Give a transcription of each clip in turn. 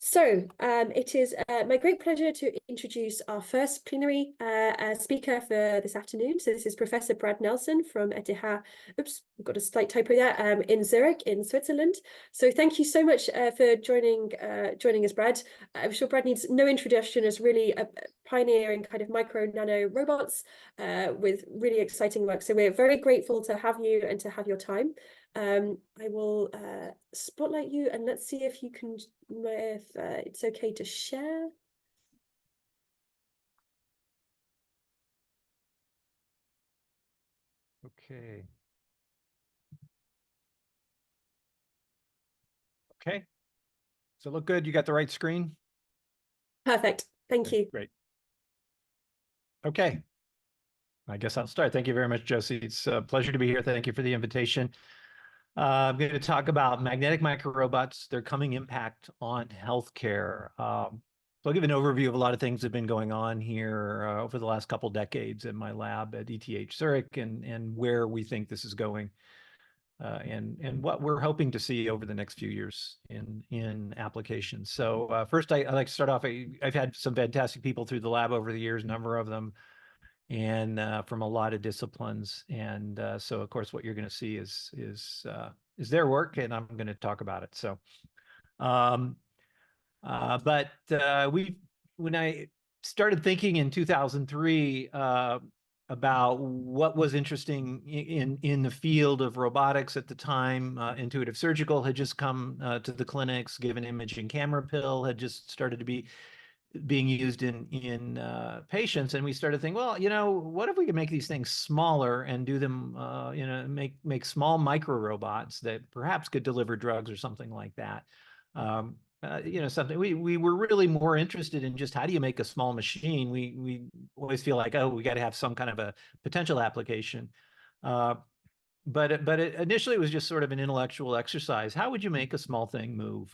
It is my great pleasure to introduce our first plenary speaker for this afternoon. So this is Professor Brad Nelson from ETH. Oops, I've got a slight typo there. In Zurich, in Switzerland. So thank you so much for joining us, Brad. I'm sure Brad needs no introduction as really a pioneer in kind of micro nano robots with really exciting work. So we're very grateful to have you and to have your time. I will spotlight you and let's see if you can, if it's okay to share. Okay. Okay. Does it look good? You got the right screen? Perfect. Thank you. Great. Okay. I guess I'll start. Thank you very much, Josie. It's a pleasure to be here. Thank you for the invitation. I'm going to talk about magnetic microrobots, their coming impact on healthcare. So I'll give an overview of a lot of things that have been going on here over the last couple decades in my lab at ETH Zurich and where we think this is going and what we're hoping to see over the next few years in applications. So first, I'd like to start off. I've had some fantastic people through the lab over the years, a number of them, and from a lot of disciplines. And so, of course, what you're going to see is their work, and I'm going to talk about it. So, when I started thinking in 2003 about what was interesting in the field of robotics at the time, Intuitive Surgical had just come to the clinics, given imaging camera pill had just started to be being used in patients, and we started thinking, well, what if we could make these things smaller and do them, make small micro robots that perhaps could deliver drugs or something like that. Something we were really more interested in just how do you make a small machine. We always feel like, oh, we got to have some kind of a potential application. But initially it was just sort of an intellectual exercise. How would you make a small thing move?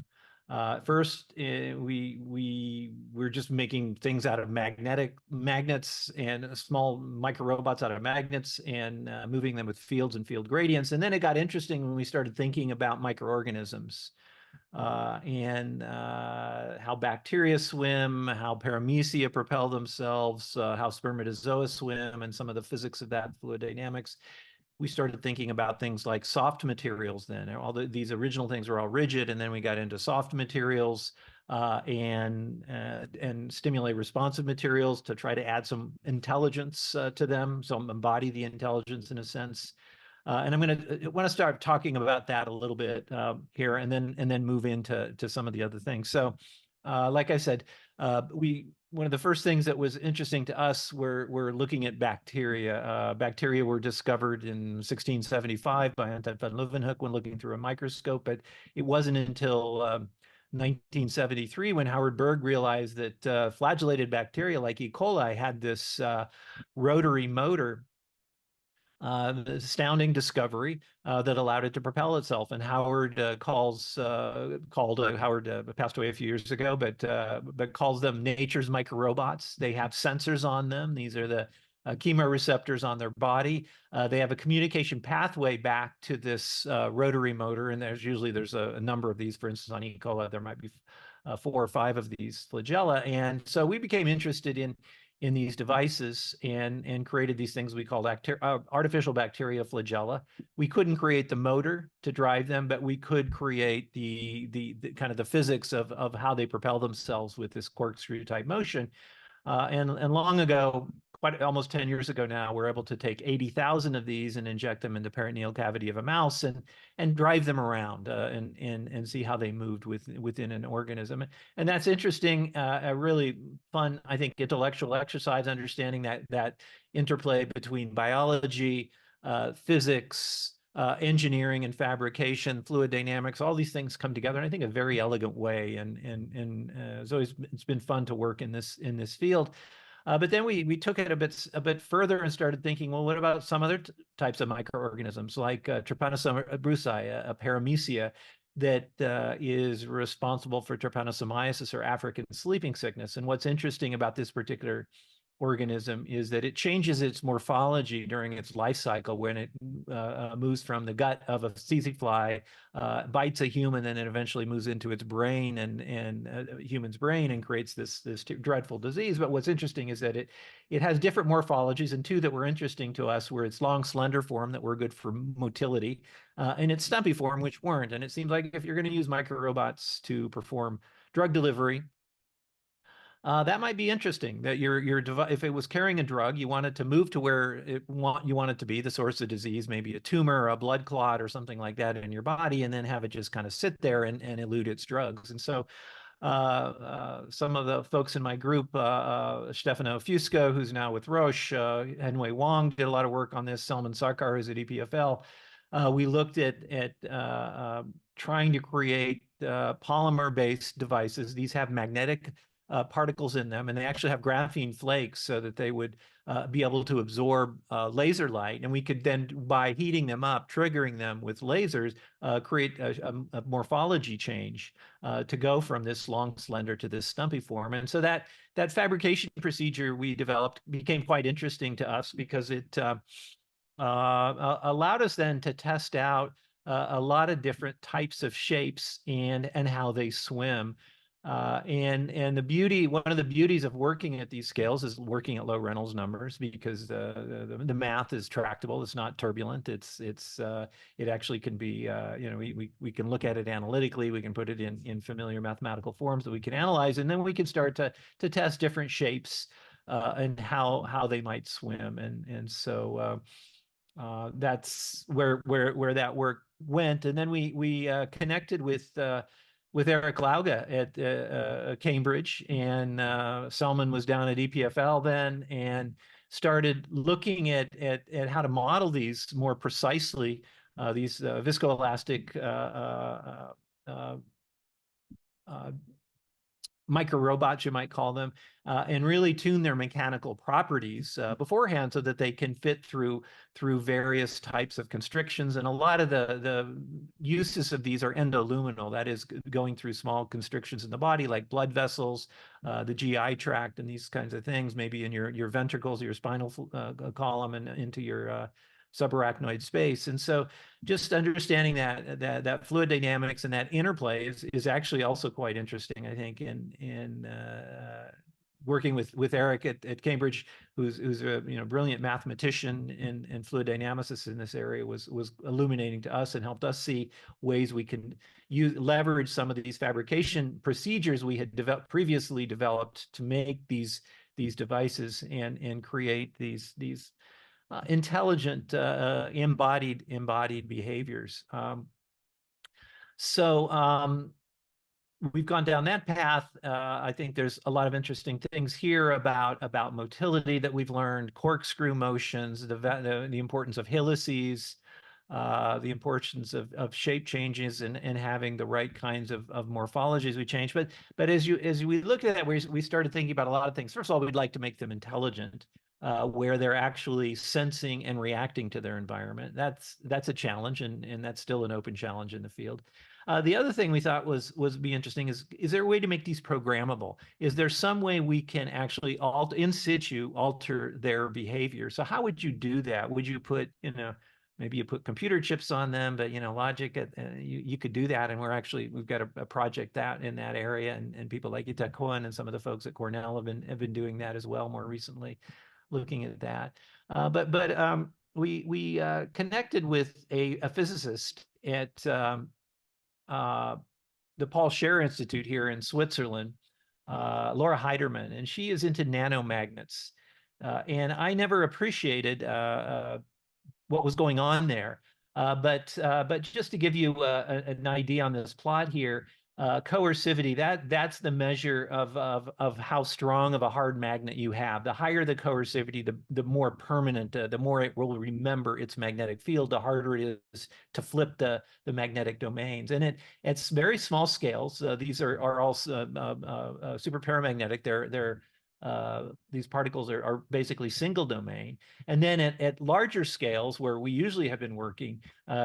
First, we were just making things out of magnets and small micro robots out of magnets and moving them with fields and field gradients. And then it got interesting when we started thinking about microorganisms and how bacteria swim, how paramecia propel themselves, how spermatozoa swim, and some of the physics of that, fluid dynamics. We started thinking about things like soft materials then. These original things were all rigid, and then we got into soft materials and stimulate responsive materials to try to add some intelligence to them, so embody the intelligence in a sense. And I'm going to want to start talking about that a little bit here, and then move into some of the other things. So, like I said, one of the first things that was interesting to us were looking at bacteria. Bacteria were discovered in 1675 by Anton van Leeuwenhoek when looking through a microscope, but it wasn't until 1973 when Howard Berg realized that flagellated bacteria like E. coli had this rotary motor. Astounding discovery that allowed it to propel itself. And Howard Howard passed away a few years ago, but calls them nature's microrobots. They have sensors on them. These are the chemoreceptors on their body. They have a communication pathway back to this rotary motor, and there's a number of these. For instance, on E. coli, there might be 4 or 5 of these flagella. And so we became interested in these devices and created these things we called artificial bacteria flagella. We couldn't create the motor to drive them, but we could create the kind of the physics of how they propel themselves with this corkscrew type motion. And long ago, almost 10 years ago now, we're able to take 80,000 of these and inject them in the peritoneal cavity of a mouse and drive them around and see how they moved within an organism. And that's interesting, a really fun, I think, intellectual exercise, understanding that interplay between biology, physics, engineering and fabrication, fluid dynamics, all these things come together in, I think, a very elegant way. And it's been fun to work in this field. But then we took it a bit further and started thinking, well, what about some other types of microorganisms like Trypanosoma brucei, a paramecia that is responsible for trypanosomiasis or African sleeping sickness. And what's interesting about this particular organism is that it changes its morphology during its life cycle when it moves from the gut of a tsetse fly, bites a human, and then eventually moves into its brain and a human's brain and creates this dreadful disease. But what's interesting is that it has different morphologies, and two that were interesting to us were its long, slender form that were good for motility, and its stumpy form, which weren't. And it seems like if you're going to use microrobots to perform drug delivery, that might be interesting. That if it was carrying a drug, you want it to move to where you want it to be, the source of disease, maybe a tumor or a blood clot or something like that in your body, and then have it just kind of sit there and elute its drugs. And so some of the folks in my group, Stefano Fusco, who's now with Roche, Henwei Wang did a lot of work on this, Selman Sarkar, who's at EPFL. We looked at trying to create polymer-based devices. These have magnetic particles in them, and they actually have graphene flakes so that they would be able to absorb laser light. And we could then, by heating them up, triggering them with lasers, create a morphology change to go from this long, slender to this stumpy form. And so that fabrication procedure we developed became quite interesting to us because it allowed us then to test out a lot of different types of shapes and how they swim. And one of the beauties of working at these scales is working at low Reynolds numbers, because the math is tractable. It's not turbulent. It actually can be, we can look at it analytically. We can put it in familiar mathematical forms that we can analyze, and then we can start to test different shapes and how they might swim. And so that's where that work went. And then we connected with Eric Lauga at Cambridge, and Selman was down at EPFL then, and started looking at how to model these more precisely, these viscoelastic microrobots, you might call them, and really tune their mechanical properties beforehand so that they can fit through various types of constrictions. And a lot of the uses of these are endoluminal, that is, going through small constrictions in the body, like blood vessels, the GI tract, and these kinds of things, maybe in your ventricles, your spinal column, and into your subarachnoid space. And so just understanding that fluid dynamics and that interplay is actually also quite interesting, I think, in working with Eric at Cambridge, who's a brilliant mathematician and fluid dynamicist in this area, was illuminating to us and helped us see ways we can leverage some of these fabrication procedures we had previously developed to make these devices and create these intelligent embodied behaviors. So we've gone down that path. I think there's a lot of interesting things here about motility that we've learned, corkscrew motions, the importance of helices, the importance of shape changes and having the right kinds of morphologies we change. But as we looked at that, we started thinking about a lot of things. First of all, we'd like to make them intelligent, where they're actually sensing and reacting to their environment. That's a challenge, and that's still an open challenge in the field. The other thing we thought was be interesting is there a way to make these programmable? Is there some way we can actually in situ alter their behavior? So how would you do that? Would you put, maybe you put computer chips on them, but logic, you could do that. And we've got a project in that area, and people like Itek Cohen and some of the folks at Cornell have been doing that as well more recently, looking at that. But we connected with a physicist at the Paul Scher Institute here in Switzerland, Laura Heiderman, and she is into nanomagnets. And I never appreciated what was going on there. But just to give you an idea on this plot here, coercivity, that's the measure of how strong of a hard magnet you have. The higher the coercivity, the more permanent, the more it will remember its magnetic field, the harder it is to flip the magnetic domains. And it's very small scales. These are all super paramagnetic. They're these particles are basically single domain. And then at larger scales, where we usually have been working,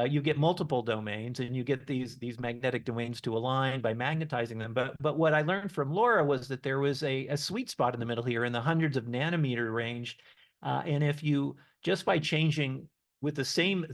you get multiple domains, and you get these magnetic domains to align by magnetizing them. But what I learned from Laura was that there was a sweet spot in the middle here in the hundreds of nanometer range. And if you, just by changing with the same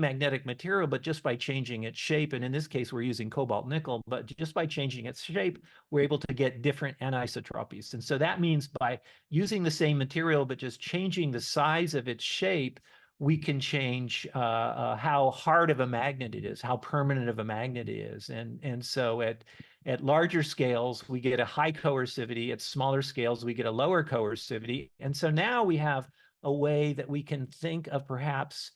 magnetic material, but just by changing its shape, and in this case, we're using cobalt nickel, but just by changing its shape, we're able to get different anisotropies. And so that means by using the same material, but just changing the size of its shape, we can change how hard of a magnet it is, how permanent of a magnet it is. And so at larger scales, we get a high coercivity. At smaller scales, we get a lower coercivity. And so now we have a way that we can think of perhaps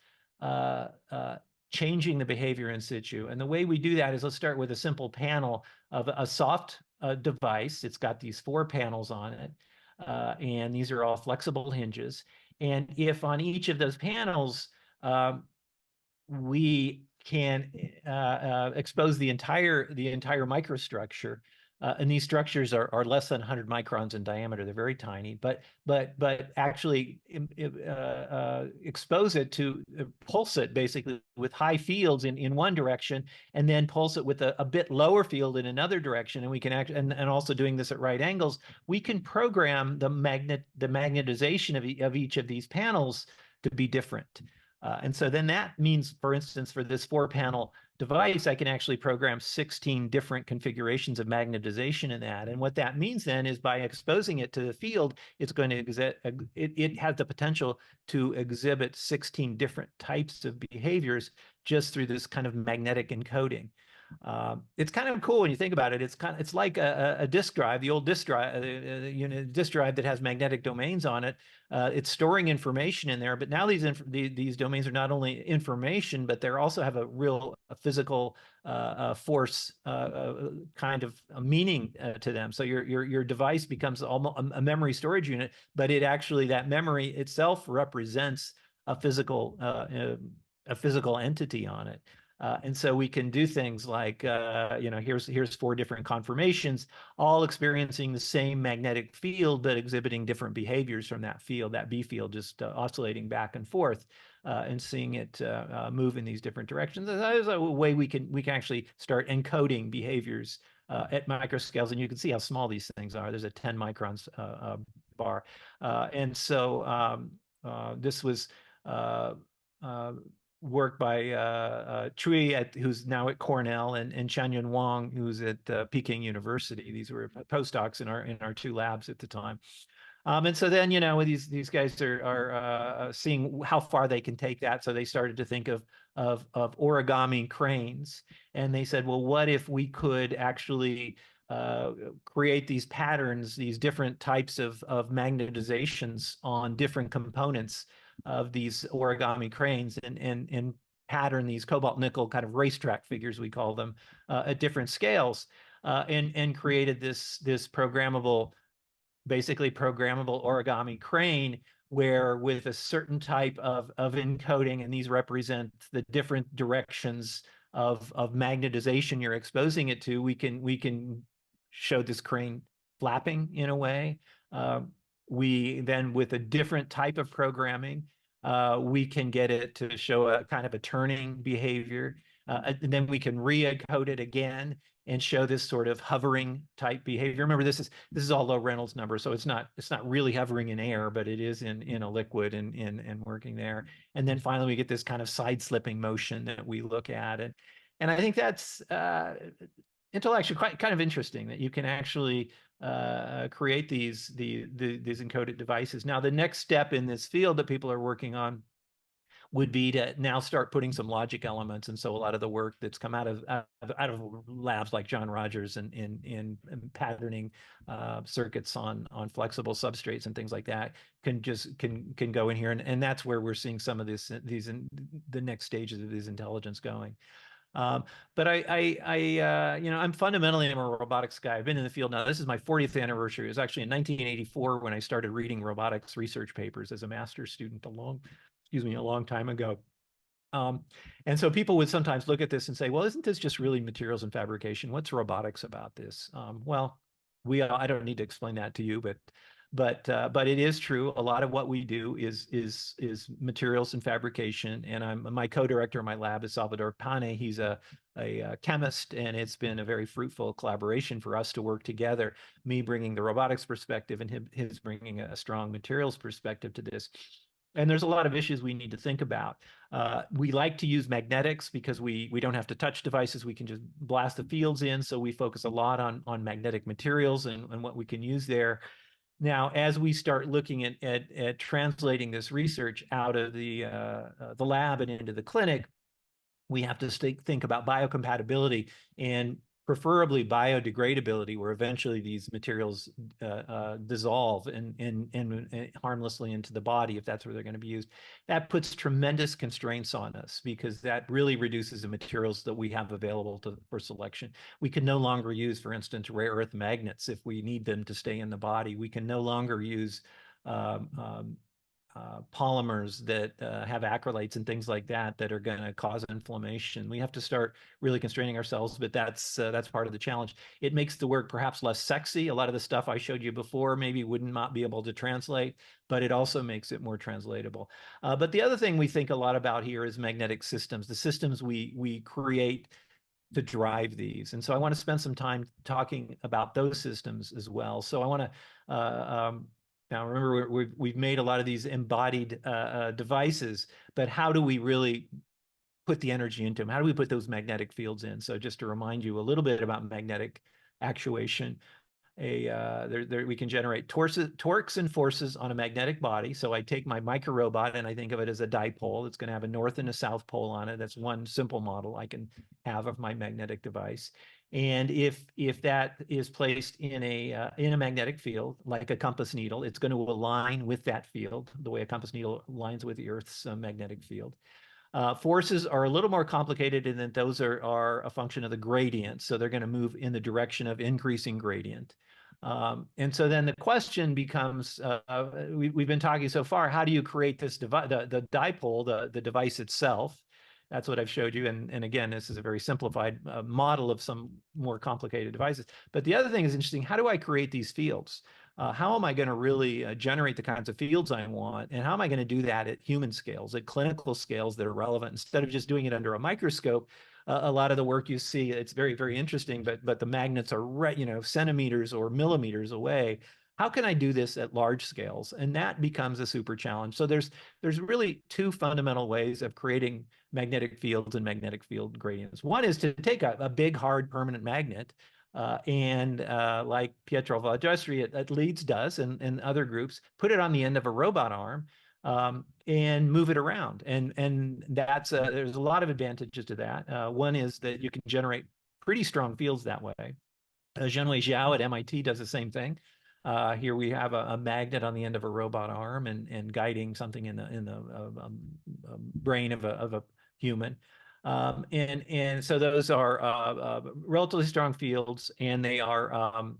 changing the behavior in situ. And the way we do that is, let's start with a simple panel of a soft device. It's got these 4 panels on it, and these are all flexible hinges. And if on each of those panels, we can expose the entire microstructure, and these structures are less than 100 microns in diameter. They're very tiny, but actually expose it to pulse it basically with high fields in one direction, and then pulse it with a bit lower field in another direction. And we can and also doing this at right angles, we can program the magnetization of each of these panels to be different. And so then that means, for instance, for this 4-panel device, I can actually program 16 different configurations of magnetization in that. And what that means then is, by exposing it to the field, it's going to it has the potential to exhibit 16 different types of behaviors just through this kind of magnetic encoding. It's kind of cool when you think about it. It's like a disk drive, the old disk drive, disk drive that has magnetic domains on it. It's storing information in there, but now these domains are not only information, but they also have a real physical force kind of a meaning to them. So your device becomes almost a memory storage unit, but that memory itself represents a physical entity on it. And so we can do things like, here's 4 different conformations, all experiencing the same magnetic field, but exhibiting different behaviors from that field, that B field, just oscillating back and forth, and seeing it move in these different directions. That is a way we can actually start encoding behaviors at microscales. And you can see how small these things are. There's a 10 microns bar. And so this was work by Cui, who's now at Cornell, and Changyun Wang, who's at Peking University. These were postdocs in our 2 labs at the time. And so then, these guys are seeing how far they can take that. So they started to think of origami cranes, and they said, well, what if we could actually create these patterns, these different types of magnetizations on different components of these origami cranes, and pattern these cobalt nickel kind of racetrack figures, we call them, at different scales, and created this basically programmable origami crane, where with a certain type of encoding, and these represent the different directions of magnetization you're exposing it to, we can show this crane flapping in a way. We then, with a different type of programming, we can get it to show a kind of a turning behavior. And then we can re-encode it again and show this sort of hovering type behavior. Remember, this is all low Reynolds number, so it's not really hovering in air, but it is in a liquid and working there. And then finally, we get this kind of side slipping motion that we look at, and I think that's intellectually quite kind of interesting, that you can actually create these encoded devices. Now, the next step in this field that people are working on would be to now start putting some logic elements. And so a lot of the work that's come out of labs like John Rogers in patterning circuits on flexible substrates and things like that can go in here, and that's where we're seeing some of the next stages of these intelligence going. But I'm fundamentally a robotics guy. I've been in the field now. This is my 40th anniversary. It was actually in 1984 when I started reading robotics research papers as a master's student a long time ago. And so people would sometimes look at this and say, well, isn't this just really materials and fabrication? What's robotics about this? Well, I don't need to explain that to you, But it is true. A lot of what we do is materials and fabrication. And my co-director in my lab is Salvador Pane. He's a chemist, and it's been a very fruitful collaboration for us to work together. Me bringing the robotics perspective, and his bringing a strong materials perspective to this. And there's a lot of issues we need to think about. We like to use magnetics because we don't have to touch devices. We can just blast the fields in. So we focus a lot on magnetic materials and what we can use there. Now, as we start looking at translating this research out of the lab and into the clinic, we have to think about biocompatibility and preferably biodegradability, where eventually these materials dissolve and harmlessly into the body if that's where they're going to be used. That puts tremendous constraints on us because that really reduces the materials that we have available for selection. We can no longer use, for instance, rare earth magnets if we need them to stay in the body. We can no longer use polymers that have acrylates and things like that are going to cause inflammation. We have to start really constraining ourselves, but that's part of the challenge. It makes the work perhaps less sexy. A lot of the stuff I showed you before maybe would not be able to translate, but it also makes it more translatable. But the other thing we think a lot about here is magnetic systems, the systems we create to drive these. And so I want to spend some time talking about those systems as well. So I want to now, remember, we've made a lot of these embodied devices, but how do we really put the energy into them? How do we put those magnetic fields in? So just to remind you a little bit about magnetic actuation, we can generate torques and forces on a magnetic body. So I take my microrobot and I think of it as a dipole. It's going to have a north and a south pole on it. That's one simple model I can have of my magnetic device. And if that is placed in a magnetic field, like a compass needle, it's going to align with that field, the way a compass needle aligns with the Earth's magnetic field. Forces are a little more complicated in that those are a function of the gradient. So they're going to move in the direction of increasing gradient. And so then the question becomes, we've been talking so far, how do you create this the dipole, the device itself? That's what I've showed you. And again, this is a very simplified model of some more complicated devices. But the other thing is interesting, how do I create these fields? How am I going to really generate the kinds of fields I want? And how am I going to do that at human scales, at clinical scales that are relevant, instead of just doing it under a microscope? A lot of the work you see, it's very, very interesting, but the magnets are right, centimeters or millimeters away. How can I do this at large scales? And that becomes a super challenge. So there's really two fundamental ways of creating magnetic fields and magnetic field gradients. One is to take a big, hard, permanent magnet, and like Pietro Valdestri at Leeds does, and other groups, put it on the end of a robot arm and move it around. And that's there's a lot of advantages to that. One is that you can generate pretty strong fields that way. Zhenwei Zhao at MIT does the same thing. Here we have a magnet on the end of a robot arm and guiding something in the brain of a human. And so those are relatively strong fields, and they are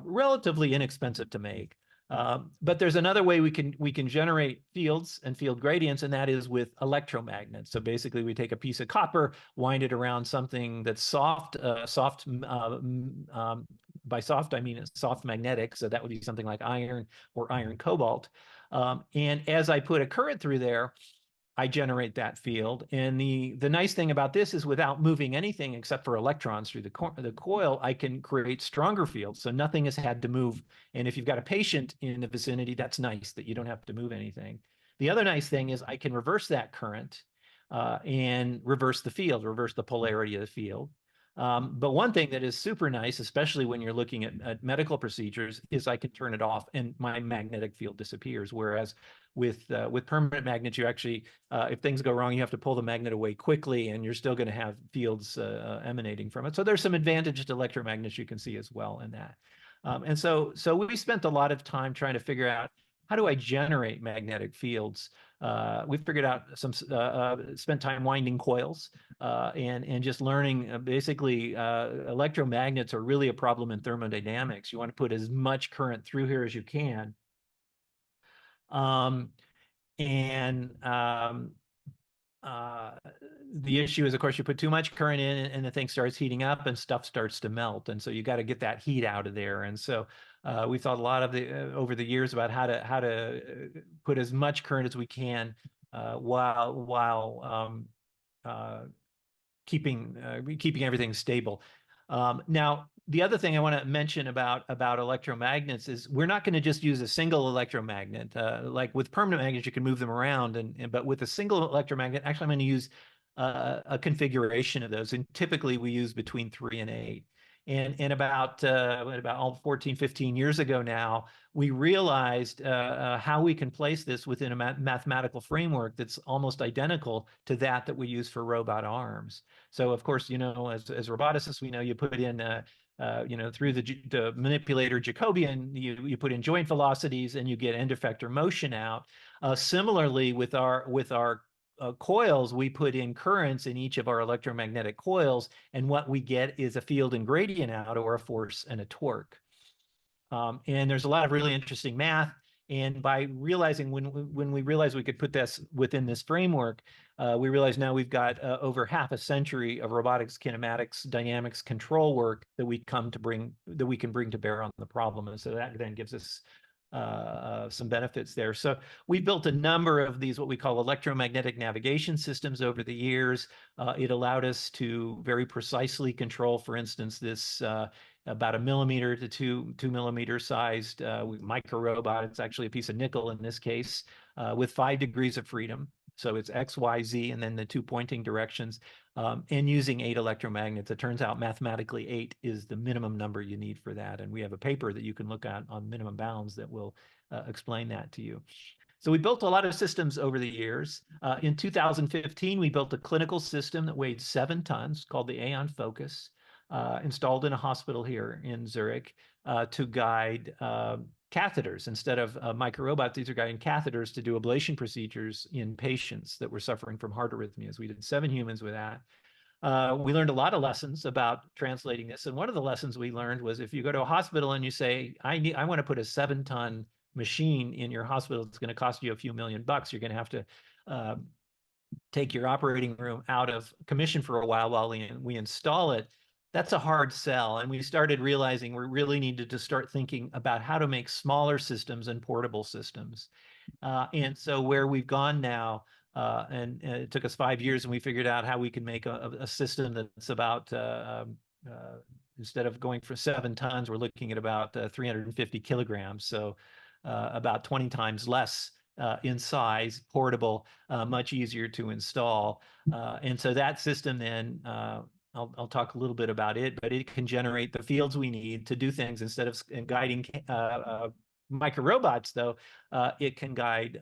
relatively inexpensive to make. But there's another way we can generate fields and field gradients, and that is with electromagnets. So basically, we take a piece of copper, wind it around something that's soft. By soft, I mean it's soft magnetic. So that would be something like iron or iron cobalt. And as I put a current through there, I generate that field. And the nice thing about this is without moving anything except for electrons through the coil, I can create stronger fields. So nothing has had to move. And if you've got a patient in the vicinity, that's nice that you don't have to move anything. The other nice thing is I can reverse that current and reverse the field, reverse the polarity of the field. But one thing that is super nice, especially when you're looking at medical procedures, is I can turn it off and my magnetic field disappears. Whereas with permanent magnets, you actually, if things go wrong, you have to pull the magnet away quickly, and you're still going to have fields emanating from it. So there's some advantages to electromagnets you can see as well in that. And so we spent a lot of time trying to figure out, how do I generate magnetic fields? We figured out spent time winding coils and just learning basically electromagnets are really a problem in thermodynamics. You want to put as much current through here as you can. the issue is, of course, you put too much current in and the thing starts heating up and stuff starts to melt. And so you got to get that heat out of there. And so we thought a lot of over the years about how to put as much current as we can while keeping everything stable. Now, the other thing I want to mention about electromagnets is we're not going to just use a single electromagnet. Like with permanent magnets, you can move them around, but with a single electromagnet, actually, I'm going to use a configuration of those. And typically, we use between 3 and 8. And about 14, 15 years ago now, we realized how we can place this within a mathematical framework that's almost identical to that we use for robot arms. So, of course, as roboticists, we know you put in through the manipulator Jacobian, you put in joint velocities and you get end effector motion out. Similarly, with our coils, we put in currents in each of our electromagnetic coils, and what we get is a field and gradient out, or a force and a torque. And there's a lot of really interesting math. And by realizing when we realized we could put this within this framework, we realize now we've got over half a century of robotics, kinematics, dynamics, control work that we can bring to bear on the problem. And so that then gives us some benefits there. So we built a number of these, what we call electromagnetic navigation systems over the years. It allowed us to very precisely control, for instance, this about 1 millimeter to 2 millimeter sized microrobot. It's actually a piece of nickel in this case, with 5 degrees of freedom. So it's X, Y, Z, and then the 2 pointing directions, and using 8 electromagnets. It turns out mathematically 8 is the minimum number you need for that. And we have a paper that you can look at on minimum bounds that will explain that to you. So we built a lot of systems over the years. In 2015, we built a clinical system that weighed 7 tons called the Aeon Focus, installed in a hospital here in Zurich to guide catheters. Instead of microrobots, these are guiding catheters to do ablation procedures in patients that were suffering from heart arrhythmias. We did 7 humans with that. We learned a lot of lessons about translating this. And one of the lessons we learned was if you go to a hospital and you say, I want to put a 7-ton machine in your hospital, it's going to cost you a few $1,000,000. You're going to have to take your operating room out of commission for a while we install it. That's a hard sell. And we started realizing we really needed to start thinking about how to make smaller systems and portable systems. And so where we've gone now, and it took us 5 years, and we figured out how we can make a system that's about, instead of going for 7 tons, we're looking at about 350 kilograms. So about 20 times less in size, portable, much easier to install. And so that system then, I'll talk a little bit about it, but it can generate the fields we need to do things. Instead of guiding microrobots, though, it can guide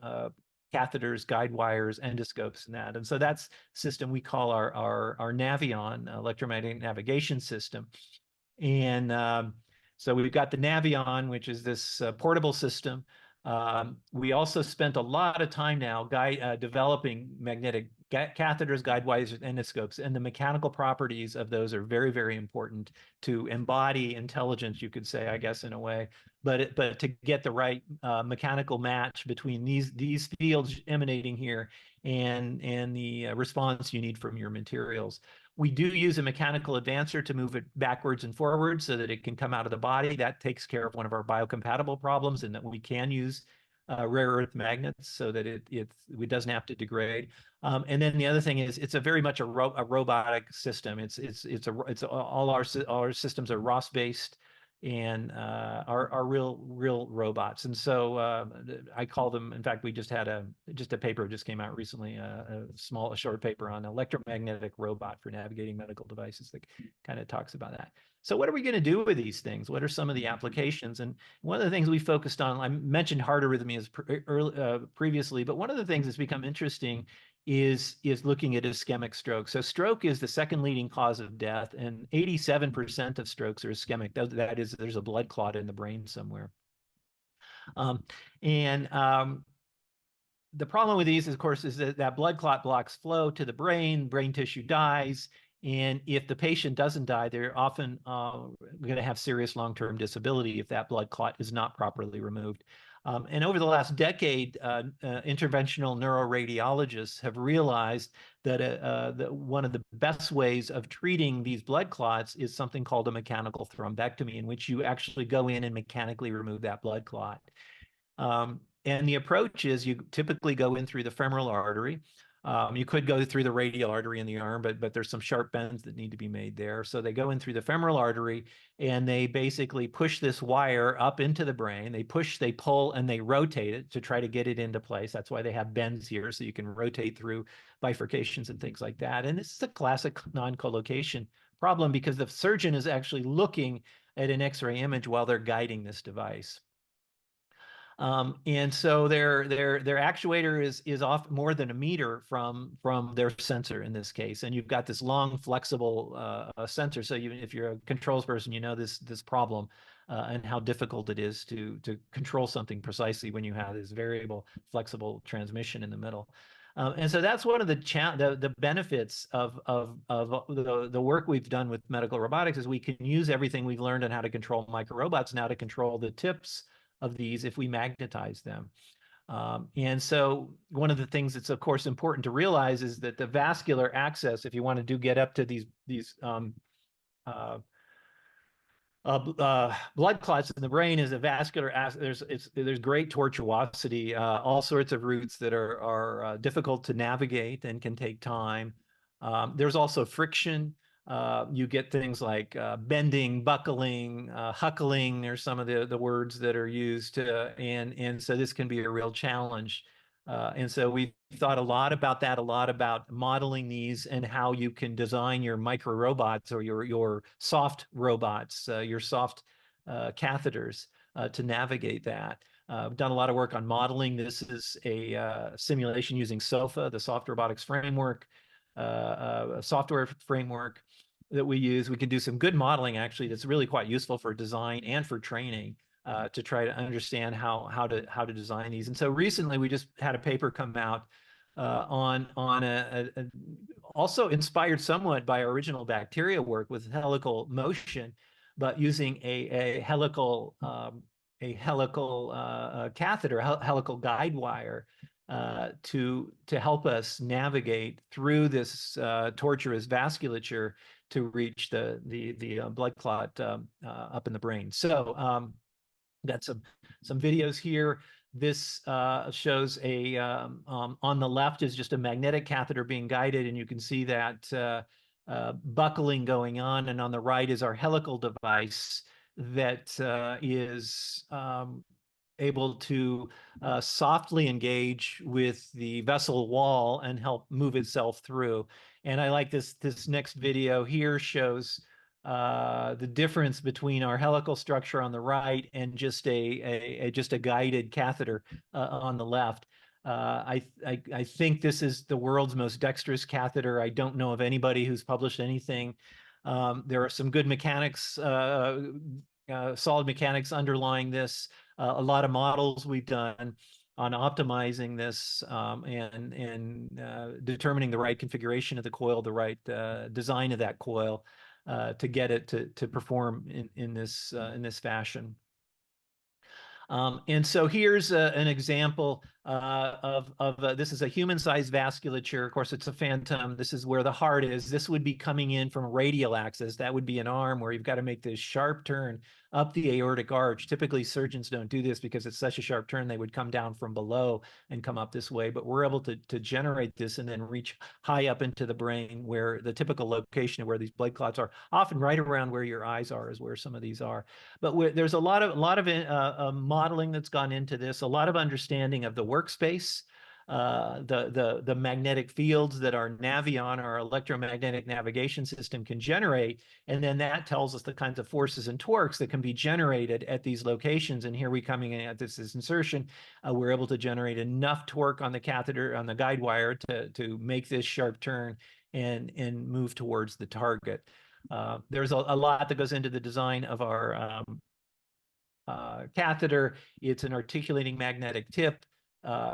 catheters, guide wires, endoscopes, and that. And so that's system we call our Navion, electromagnetic navigation system. And so we've got the Navion, which is this portable system. We also spent a lot of time now developing magnetic catheters, guide wires, endoscopes, and the mechanical properties of those are very, very important to embody intelligence, you could say, I guess, in a way. But to get the right mechanical match between these fields emanating here and the response you need from your materials. We do use a mechanical advancer to move it backwards and forwards so that it can come out of the body. That takes care of one of our biocompatible problems, in that we can use rare earth magnets so that it doesn't have to degrade. And then the other thing is it's a very much a robotic system. All our systems are ROS based and are real robots. And so I call them, in fact, we just had a paper just came out recently, a short paper on electromagnetic robot for navigating medical devices that kind of talks about that. So what are we going to do with these things? What are some of the applications? And one of the things we focused on, I mentioned heart arrhythmias previously, but one of the things that's become interesting is looking at ischemic stroke. So stroke is the second leading cause of death, and 87% of strokes are ischemic. That is, there's a blood clot in the brain somewhere. The problem with these, of course, is that blood clot blocks flow to the brain tissue dies, And if the patient doesn't die, they're often going to have serious long-term disability if that blood clot is not properly removed. And over the last decade, interventional neuroradiologists have realized that one of the best ways of treating these blood clots is something called a mechanical thrombectomy, in which you actually go in and mechanically remove that blood clot. And the approach is you typically go in through the femoral artery. You could go through the radial artery in the arm, but there's some sharp bends that need to be made there. So they go in through the femoral artery and they basically push this wire up into the brain. They push, they pull, and they rotate it to try to get it into place. That's why they have bends here, so you can rotate through bifurcations and things like that. And this is a classic non-collocation problem because the surgeon is actually looking at an X-ray image while they're guiding this device. And so their actuator is off more than a meter from their sensor in this case, and you've got this long flexible sensor. So even if you're a controls person, you know this problem and how difficult it is to control something precisely when you have this variable flexible transmission in the middle. And so that's one of the benefits of the work we've done with medical robotics is we can use everything we've learned on how to control microrobots now to control the tips of these if we magnetize them. And so one of the things that's of course important to realize is that the vascular access, if you want to get up to these blood clots in the brain, is a vascular. There's great tortuosity, all sorts of routes that are difficult to navigate and can take time. There's also friction. You get things like bending, buckling, huckling are some of the words that are used, and so this can be a real challenge. And so we've thought a lot about that, a lot about modeling these and how you can design your micro robots or your soft robots, your soft catheters to navigate that. I've done a lot of work on modeling. This is a simulation using SOFA, the Soft Robotics Framework, a software framework that we use. We can do some good modeling actually that's really quite useful for design and for training. To try to understand how to design these. And so recently we just had a paper come out on also inspired somewhat by our original bacteria work with helical motion, but using a helical catheter, helical guide wire to help us navigate through this tortuous vasculature to reach the blood clot up in the brain. So got some videos here. This shows a on the left is just a magnetic catheter being guided, and you can see that buckling going on. And on the right is our helical device that is able to softly engage with the vessel wall and help move itself through. And I like this next video here shows the difference between our helical structure on the right and just a guided catheter on the left. I think this is the world's most dexterous catheter. I don't know of anybody who's published anything. There are some good mechanics, solid mechanics underlying this. A lot of models we've done on optimizing this and determining the right configuration of the coil, the right design of that coil. To get it to perform in this fashion. And so here's an example of this is a human-sized vasculature. Of course, it's a phantom. This is where the heart is. This would be coming in from a radial axis. That would be an arm where you've got to make this sharp turn up the aortic arch. Typically, surgeons don't do this because it's such a sharp turn. They would come down from below and come up this way. But we're able to generate this and then reach high up into the brain, where the typical location of where these blood clots are, often right around where your eyes are, is where some of these are. But there's a lot of modeling that's gone into this, a lot of understanding of the workspace, the magnetic fields that our Navion, our electromagnetic navigation system, can generate, and then that tells us the kinds of forces and torques that can be generated at these locations. And here we coming in at this insertion, we're able to generate enough torque on the catheter, on the guide wire, to make this sharp turn and move towards the target. There's a lot that goes into the design of our catheter. It's an articulating magnetic tip.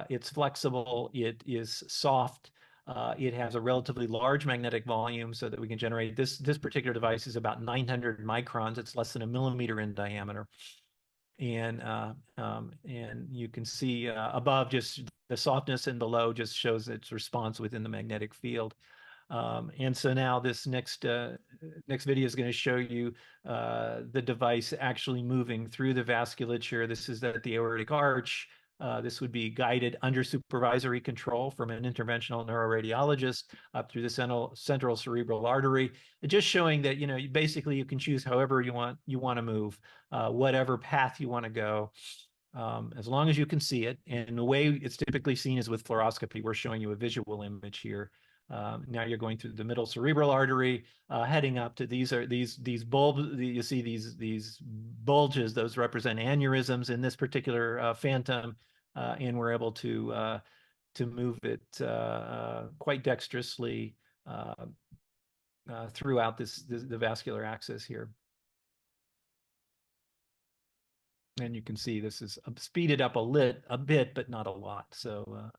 It's flexible. It is soft. It has a relatively large magnetic volume so that we can generate this particular device is about 900 microns. It's less than a millimeter in diameter. And you can see above just the softness, and below just shows its response within the magnetic field. And so now this next video is going to show you the device actually moving through the vasculature. This is at the aortic arch. This would be guided under supervisory control from an interventional neuroradiologist up through the central cerebral artery, just showing that, you know, basically you can choose however you want to move, whatever path you want to go. As long as you can see it. And the way it's typically seen is with fluoroscopy. We're showing you a visual image here. Now you're going through the middle cerebral artery, heading up to these bulbs. You see these bulges; those represent aneurysms in this particular phantom, and we're able to move it quite dexterously throughout the vascular axis here. And you can see this is speeded up a bit, but not a lot. So.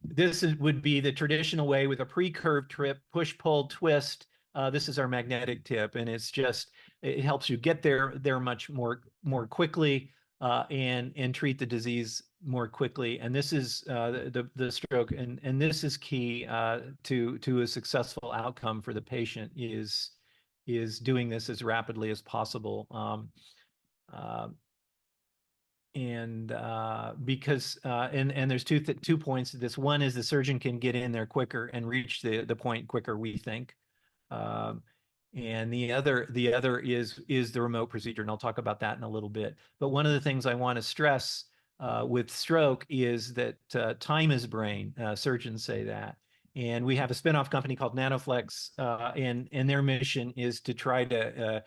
This would be the traditional way with a pre-curved trip, push, pull, twist. This is our magnetic tip, and it helps you get there much more quickly and treat the disease more quickly. And this is the stroke, and this is key to a successful outcome for the patient is doing this as rapidly as possible. Because there's two points to this. One is the surgeon can get in there quicker and reach the point quicker, we think. And the other is the remote procedure, and I'll talk about that in a little bit. But one of the things I want to stress with stroke is that time is brain. Surgeons say that. And we have a spin-off company called Nanoflex, and their mission is to try to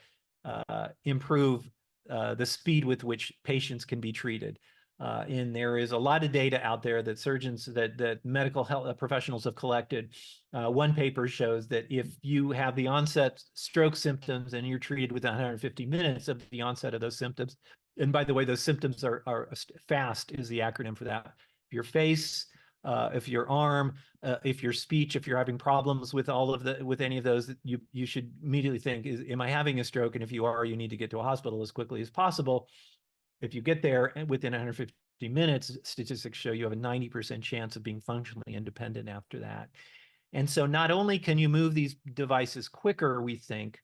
improve the speed with which patients can be treated. And there is a lot of data out there that surgeons, that medical health professionals have collected. One paper shows that if you have the onset stroke symptoms and you're treated within 150 minutes of the onset of those symptoms, and by the way, those symptoms are FAST is the acronym for that. If your face, if your arm, if your speech, if you're having problems with any of those, you should immediately think, am I having a stroke? And if you are, you need to get to a hospital as quickly as possible. If you get there within 150 minutes, statistics show you have a 90% chance of being functionally independent after that. And so not only can you move these devices quicker, we think,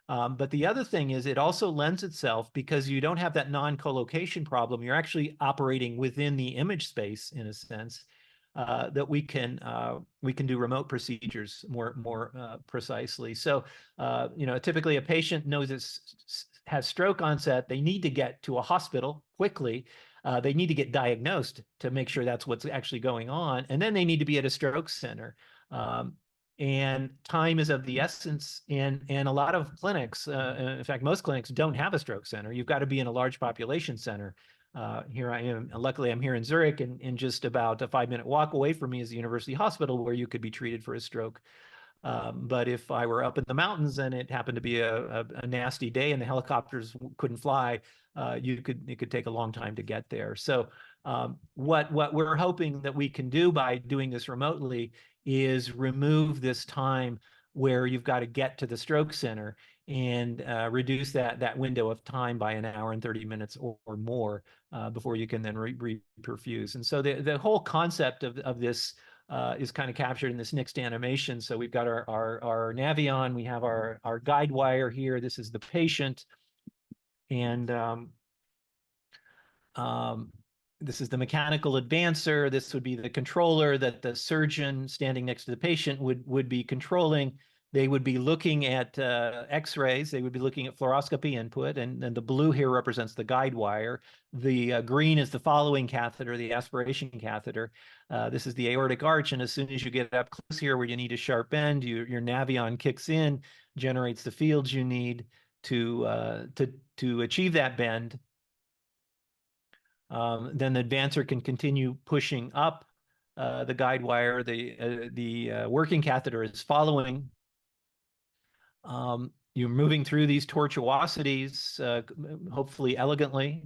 but the other thing is it also lends itself, because you don't have that non-collocation problem. You're actually operating within the image space in a sense. That we can do remote procedures more precisely. So, you know, typically a patient knows has stroke onset. They need to get to a hospital quickly. They need to get diagnosed to make sure that's what's actually going on, and then they need to be at a stroke center. And time is of the essence. And a lot of clinics, in fact, most clinics don't have a stroke center. You've got to be in a large population center. Here I am. Luckily, I'm here in Zurich, and just about a 5-minute walk away from me is the University Hospital, where you could be treated for a stroke. But if I were up in the mountains and it happened to be a nasty day and the helicopters couldn't fly, it could take a long time to get there. So what we're hoping that we can do by doing this remotely is remove this time where you've got to get to the stroke center, and reduce that window of time by an hour and 30 minutes or more before you can then reperfuse. And so the whole concept of this is kind of captured in this next animation. So we've got our Navion, we have our guide wire here. This is the patient, and this is the mechanical advancer. This would be the controller that the surgeon standing next to the patient would be controlling. They would be looking at X-rays. They would be looking at fluoroscopy input, and the blue here represents the guide wire. The green is the following catheter, the aspiration catheter. This is the aortic arch, and as soon as you get up close here where you need a sharp bend, your Navion kicks in, generates the fields you need to achieve that bend. Then the advancer can continue pushing up the guide wire. The working catheter is following. you're moving through these tortuosities, hopefully elegantly.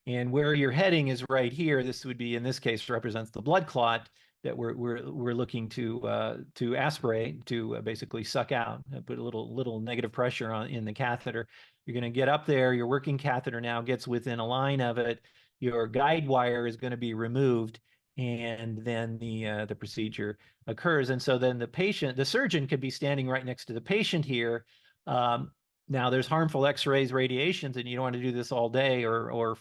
And where you're heading is right here. This would be, in this case, represents the blood clot that we're looking to aspirate, to basically suck out, put a little negative pressure on in the catheter. You're going to get up there. Your working catheter now gets within a line of it. Your guide wire is going to be removed, and then the procedure occurs. And so then the surgeon could be standing right next to the patient here. Now there's harmful X-rays, radiations, and you don't want to do this all day, or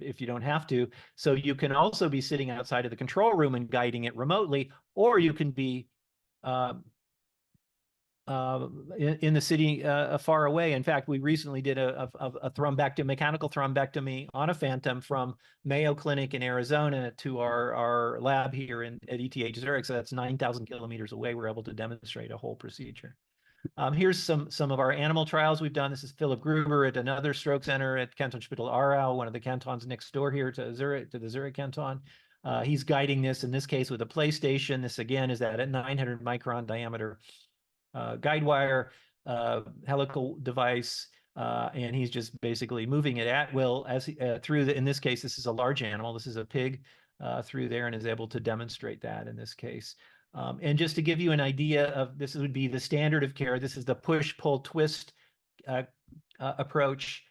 if you don't have to. So you can also be sitting outside of the control room and guiding it remotely, or you can be in the city far away. In fact, we recently did a mechanical thrombectomy on a Phantom from Mayo Clinic in Arizona to our lab here at ETH Zurich. So that's 9,000 kilometers away. We're able to demonstrate a whole procedure. Here's some of our animal trials we've done. This is Philip Gruber at another stroke center at Kantonsspital Aarau, one of the cantons next door here to Zurich, to the Zurich canton. He's guiding this, in this case, with a PlayStation. This, again, is that at 900 micron diameter guide wire helical device, and he's just basically moving it at will as through in this case, this is a large animal. This is a pig through there, and is able to demonstrate that in this case. And just to give you an idea of, this would be the standard of care. This is the push, pull, twist approach.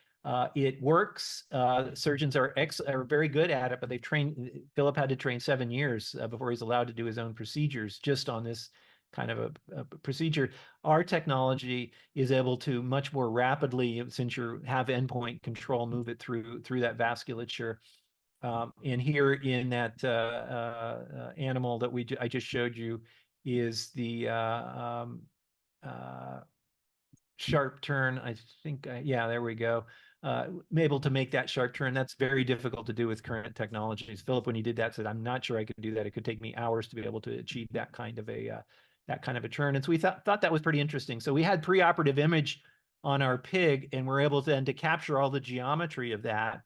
It works. Surgeons are very good at it, but they've trained. Philip had to train 7 years before he's allowed to do his own procedures just on this kind of a procedure. Our technology is able to much more rapidly, since you have endpoint control, move it through that vasculature. And here in that animal that I just showed you is the sharp turn. I think, yeah, there we go. Able to make that sharp turn. That's very difficult to do with current technologies. Philip, when he did that, said, "I'm not sure I could do that. It could take me hours to be able to achieve that kind of a turn." And so we thought that was pretty interesting. So we had preoperative image on our pig, and we're able to capture all the geometry of that.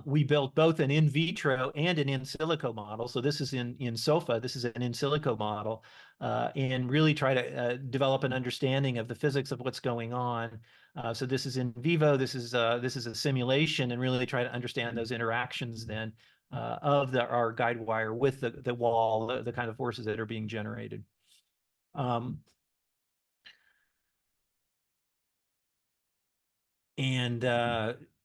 We built both an in vitro and an in silico model. So this is in SOFA. This is an in silico model, and really try to develop an understanding of the physics of what's going on. So this is in vivo. This is a simulation, and really try to understand those interactions then of our guide wire with the wall, the kind of forces that are being generated.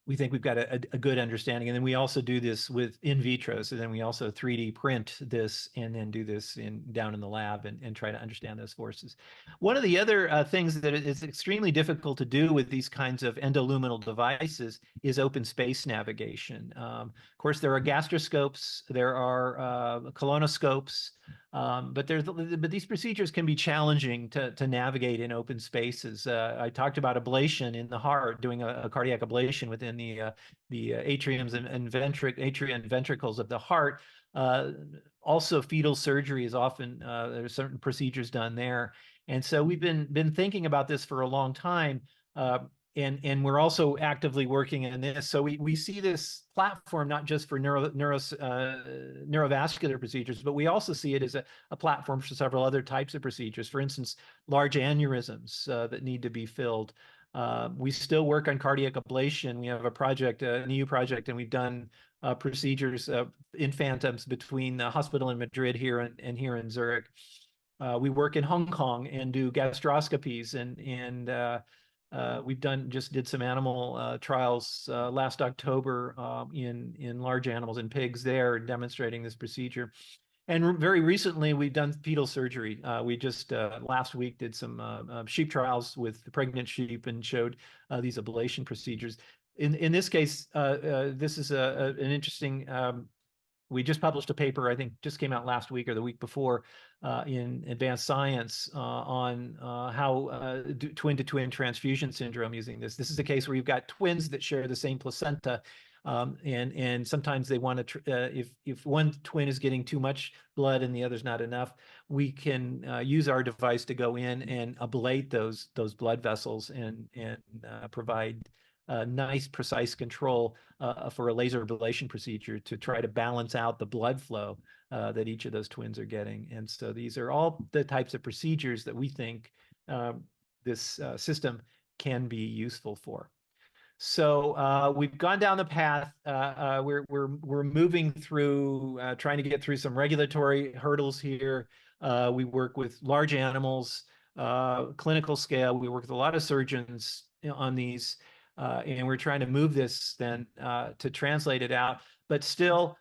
We think we've got a good understanding. And then we also do this with in vitro. So then we also 3D print this and then do this down in the lab and try to understand those forces. One of the other things that is extremely difficult to do with these kinds of endoluminal devices is open space navigation. Of course, there are gastroscopes, there are colonoscopes, but these procedures can be challenging to navigate in open spaces. I talked about ablation in the heart, doing a cardiac ablation within the atriums and ventricles of the heart. Also, fetal surgery is often there's certain procedures done there, and so we've been thinking about this for a long time. And we're also actively working in this. So we see this platform not just for neurovascular procedures, but we also see it as a platform for several other types of procedures. For instance, large aneurysms that need to be filled. We still work on cardiac ablation. We have a project, an EU project, and we've done procedures in Phantoms between the hospital in Madrid here and here in Zurich. We work in Hong Kong and do gastroscopies, and we've just did some animal trials last October in large animals and pigs there, demonstrating this procedure. And very recently, we've done fetal surgery. We just last week did some sheep trials with pregnant sheep and showed these ablation procedures. In this case, this is an interesting. We just published a paper, I think just came out last week or the week before, in Advanced Science on how twin-to-twin transfusion syndrome using this. This is a case where you've got twins that share the same placenta, and sometimes they want to, if one twin is getting too much blood and the other's not enough, we can use our device to go in and ablate those blood vessels and provide nice, precise control for a laser ablation procedure to try to balance out the blood flow that each of those twins are getting. And so these are all the types of procedures that we think this system can be useful for. So we've gone down the path. We're moving through trying to get through some regulatory hurdles here. We work with large animals, clinical scale. We work with a lot of surgeons on these, and we're trying to move this then to translate it out. But still,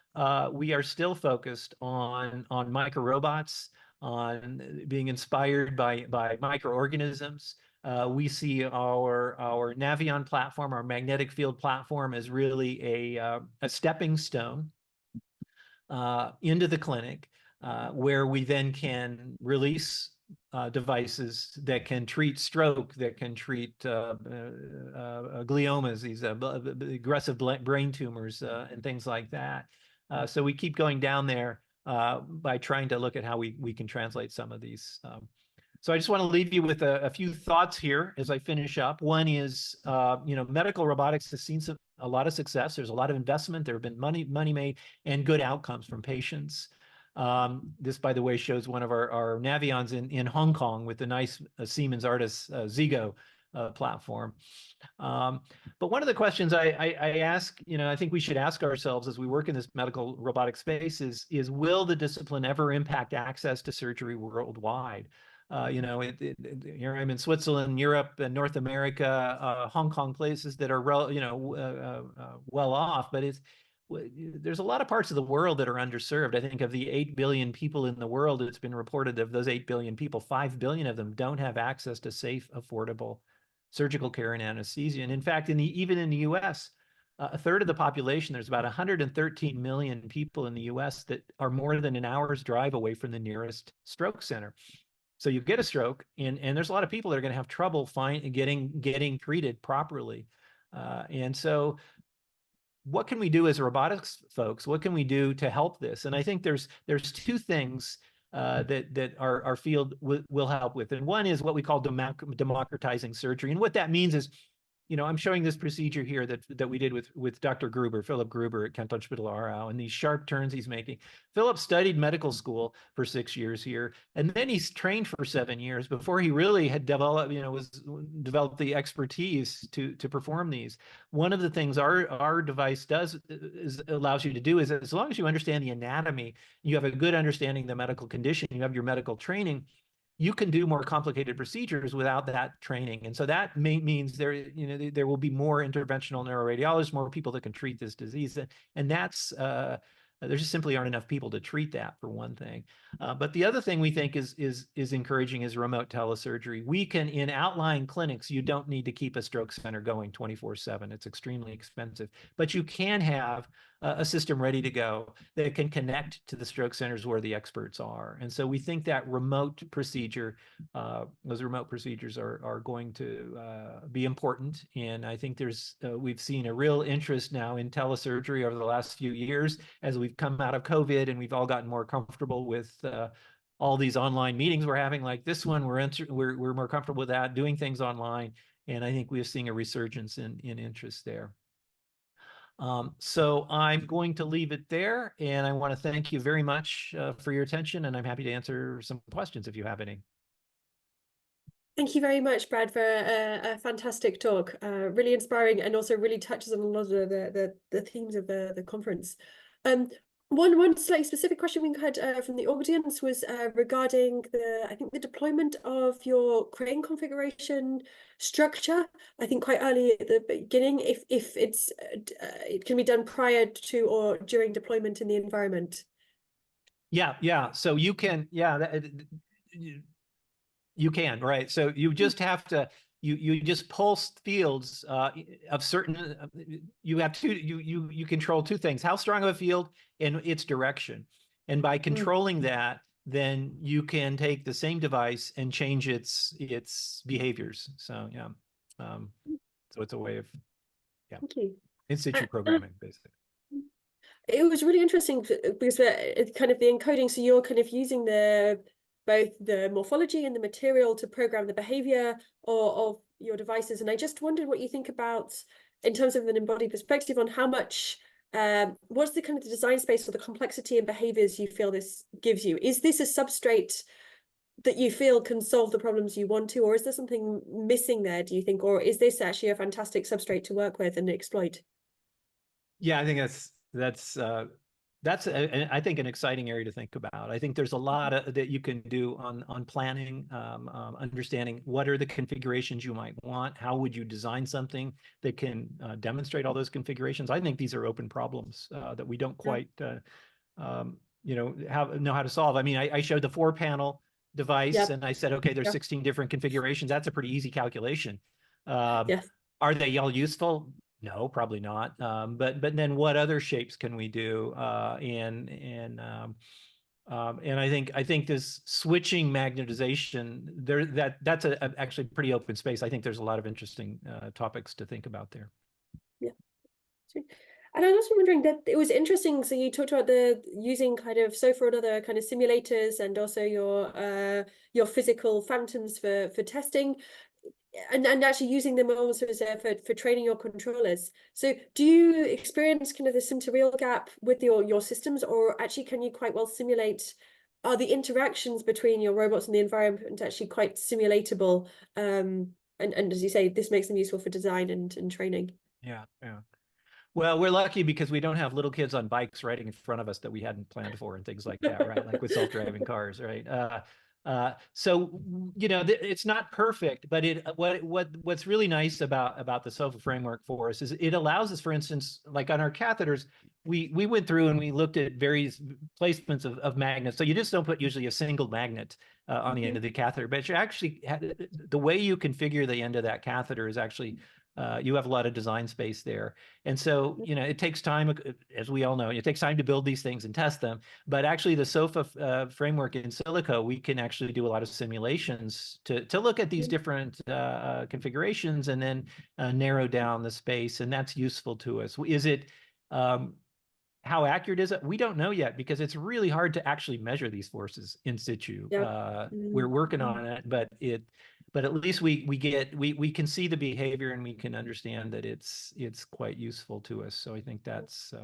we are still focused on microrobots, on being inspired by microorganisms. We see our Navion platform, our magnetic field platform, as really a stepping stone into the clinic, where we then can release devices that can treat stroke, that can treat gliomas, these aggressive brain tumors, and things like that. So we keep going down there by trying to look at how we can translate some of these. So I just want to leave you with a few thoughts here as I finish up. One is, medical robotics has seen a lot of success. There's a lot of investment. There have been money made and good outcomes from patients. This, by the way, shows one of our Navions in Hong Kong with the nice Siemens Artis Zigo platform. But one of the questions I ask, I think we should ask ourselves as we work in this medical robotic space is will the discipline ever impact access to surgery worldwide? Here I'm in Switzerland, Europe, and North America, Hong Kong, places that are well off, but there's a lot of parts of the world that are underserved. I think of the 8 billion people in the world, it's been reported of those 8 billion people, 5 billion of them don't have access to safe, affordable surgical care and anesthesia. And in fact, even in the US, a third of the population, there's about 113 million people in the US that are more than an hour's drive away from the nearest stroke center. So you get a stroke, and there's a lot of people that are going to have trouble getting treated properly. And so what can we do as robotics folks? What can we do to help this? And I think there's two things that our field will help with. And one is what we call democratizing surgery. And what that means is, I'm showing this procedure here that we did with Dr. Gruber, Philip Gruber at Kantonsspital Aarau, and these sharp turns he's making. Philip studied medical school for 6 years here, and then he's trained for 7 years before he really had developed the expertise to perform these. One of the things our device allows you to do is, as long as you understand the anatomy, you have a good understanding of the medical condition, you have your medical training, you can do more complicated procedures without that training. And so that means there will be more interventional neuroradiologists, more people that can treat this disease. And that's, there just simply aren't enough people to treat that, for one thing. But the other thing we think is encouraging is remote telesurgery. We can, in outlying clinics, you don't need to keep a stroke center going 24/7. It's extremely expensive. But you can have a system ready to go that can connect to the stroke centers where the experts are. And so we think that those remote procedures are going to be important. And I think we've seen a real interest now in telesurgery over the last few years as we've come out of COVID and we've all gotten more comfortable with all these online meetings we're having, like this one. We're more comfortable with that, doing things online. And I think we're seeing a resurgence in interest there. So I'm going to leave it there, and I want to thank you very much for your attention, and I'm happy to answer some questions if you have any. Thank you very much, Brad, for a fantastic talk. Really inspiring, and also really touches on a lot of the themes of the conference. One slightly specific question we had from the audience was regarding the deployment of your crane configuration structure. I think quite early at the beginning, if it can be done prior to or during deployment in the environment. Yeah. So you can, you can, right? So you just have to. You just pulse fields of certain. You have you control two things: how strong of a field and its direction. And by controlling that, then you can take the same device and change its behaviors. So so it's a way of Thank you. in situ programming, basically. It was really interesting because it's kind of the encoding. So you're kind of using both the morphology and the material to program the behavior of your devices. And I just wondered what you think about in terms of an embodied perspective on how much, what's the kind of the design space or the complexity and behaviors you feel this gives you? Is this a substrate that you feel can solve the problems you want to, or is there something missing there, do you think? Or is this actually a fantastic substrate to work with and exploit? Yeah, I think that's I think an exciting area to think about. I think there's a lot that you can do on planning, understanding what are the configurations you might want. How would you design something that can demonstrate all those configurations? I think these are open problems that we don't quite know how to solve. I mean, I showed the 4-panel device, Yep. and I said, okay, there's Yep. 16 different configurations. That's a pretty easy calculation. Yes. Are they all useful? No, probably not. But then what other shapes can we do? And I think this switching magnetization there that's actually pretty open space. I think there's a lot of interesting topics to think about there. Yeah. And I was also wondering that it was interesting. So you talked about the using kind of SOFA and other kind of simulators, and also your physical phantoms for testing, and actually using them also as for training your controllers. So do you experience kind of the sim to real gap with your systems, or actually can you quite well simulate? Are the interactions between your robots and the environment actually quite simulatable? And as you say, this makes them useful for design and training. Yeah. Well, we're lucky because we don't have little kids on bikes riding in front of us that we hadn't planned for and things like that, right? Like with self-driving cars, right? So it's not perfect, but what's really nice about the SOFA framework for us is it allows us, for instance, like on our catheters, we went through and we looked at various placements of magnets. So you just don't put usually a single magnet on the end of the catheter, but you actually the way you configure the end of that catheter is actually you have a lot of design space there. And so, it takes time, as we all know, it takes time to build these things and test them. But actually the SOFA framework in silico, we can actually do a lot of simulations to look at these different configurations and then narrow down the space. And that's useful to us. Is it, how accurate is it? We don't know yet because it's really hard to actually measure these forces in situ. Yeah. We're working on it, but at least we can see the behavior and we can understand that it's quite useful to us. So I think that's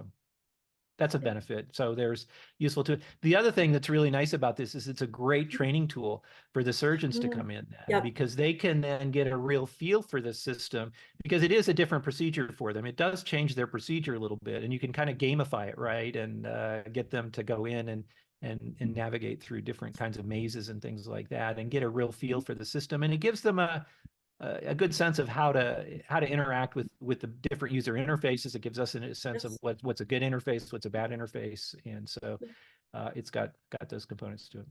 a benefit. So there's useful to it. The other thing that's really nice about this is it's a great training tool for the surgeons to come in because they can then get a real feel for the system because it is a different procedure for them. It does change their procedure a little bit, and you can kind of gamify it, right? And get them to go in and navigate through different kinds of mazes and things like that and get a real feel for the system. And it gives them a good sense of how to interact with the different user interfaces. It gives us a sense of what's a good interface, what's a bad interface, and so it's got those components to it.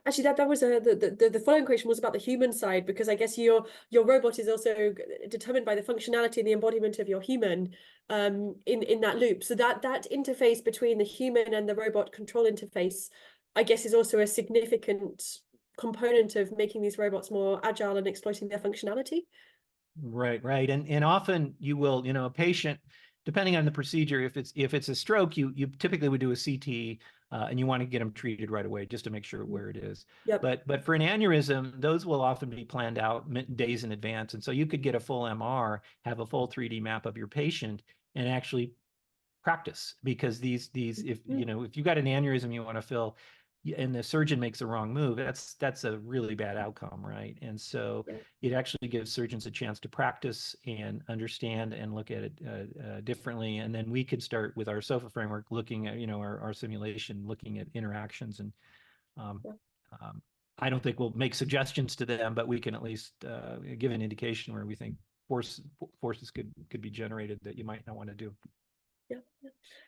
Actually, that was the following question was about the human side, because I guess your robot is also determined by the functionality and the embodiment of your human in that loop. So that interface between the human and the robot control interface, I guess, is also a significant component of making these robots more agile and exploiting their functionality. Right. And often you will, a patient, depending on the procedure, if it's a stroke, you typically would do a CT and you want to get them treated right away just to make sure where it is. Yep. But for an aneurysm, those will often be planned out days in advance. And so you could get a full MR, have a full 3D map of your patient and actually practice, because these if you got an aneurysm you want to fill and the surgeon makes the wrong move, that's a really bad outcome, right? And so it actually gives surgeons a chance to practice and understand and look at it differently. And then we could start with our SOFA framework looking at our simulation, looking at interactions. And I don't think we'll make suggestions to them, but we can at least give an indication where we think forces could be generated that you might not want to do. Yeah.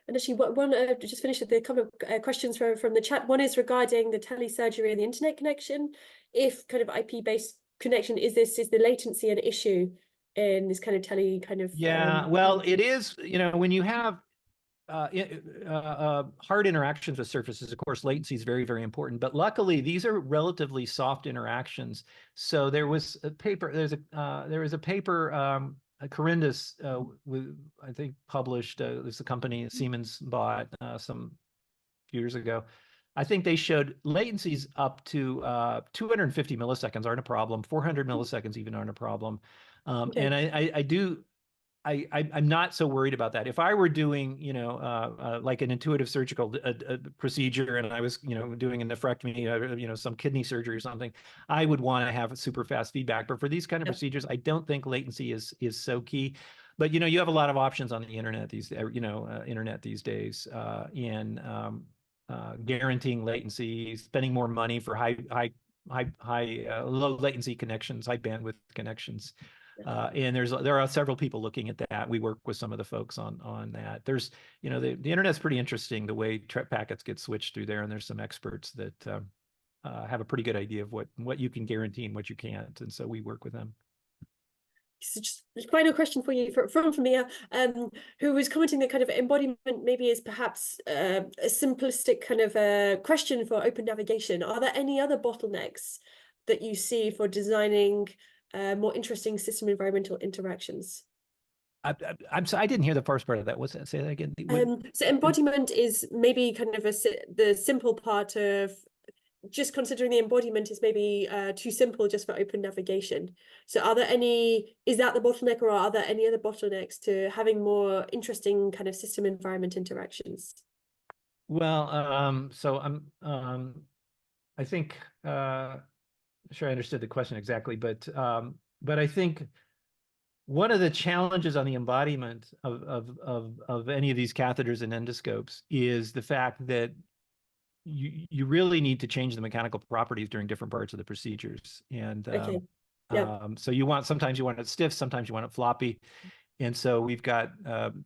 And actually, one just finish with the couple of questions from the chat. One is regarding the telesurgery and the internet connection. If kind of IP-based connection, is the latency an issue in this kind of tele kind of? Yeah, well, it is. When you have hard interactions with surfaces, of course, latency is very, very important. But luckily, these are relatively soft interactions. So there was a paper. There was a paper. Corindus, I think, published. There's a company Siemens bought some years ago. I think they showed latencies up to 250 milliseconds aren't a problem. 400 milliseconds even aren't a problem. And I do I'm not so worried about that. If I were doing, like an intuitive surgical procedure, and I was, doing a nephrectomy, some kidney surgery or something, I would want to have a super fast feedback. But for these kind of procedures, I don't think latency is so key. But you have a lot of options on the internet these days, in guaranteeing latency, spending more money for low latency connections, high bandwidth connections. And there are several people looking at that. We work with some of the folks on that. There's, the internet's pretty interesting, the way packets get switched through there, and there's some experts that have a pretty good idea of what you can guarantee and what you can't, and so we work with them. So just a final question for you from Mia, who was commenting that kind of embodiment maybe is perhaps a simplistic kind of question for open navigation. Are there any other bottlenecks that you see for designing more interesting system environmental interactions? I'm sorry, I didn't hear the first part of that. What's that? Say that again. So embodiment is maybe kind of the simple part of just considering the embodiment is maybe too simple just for open navigation. So is that the bottleneck, or are there any other bottlenecks to having more interesting kind of system environment interactions? Well, so I think, sure I understood the question exactly, but I think one of the challenges on the embodiment of any of these catheters and endoscopes is the fact that you really need to change the mechanical properties during different parts of the procedures. And so sometimes you want it stiff, sometimes you want it floppy. And so we've got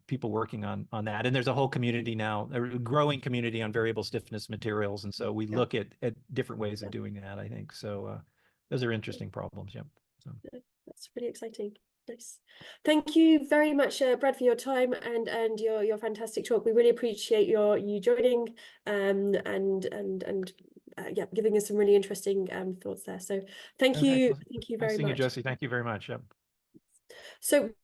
people working on that. And there's a whole community now, a growing community on variable stiffness materials. And so we look at different ways of doing that, I think. So those are interesting problems. Yeah. So. That's really exciting. Nice. Thank you very much, Brad, for your time and your fantastic talk. We really appreciate you joining and giving us some really interesting thoughts there. So thank you very much. Nice seeing you, Josie. Thank you very much. Yep. So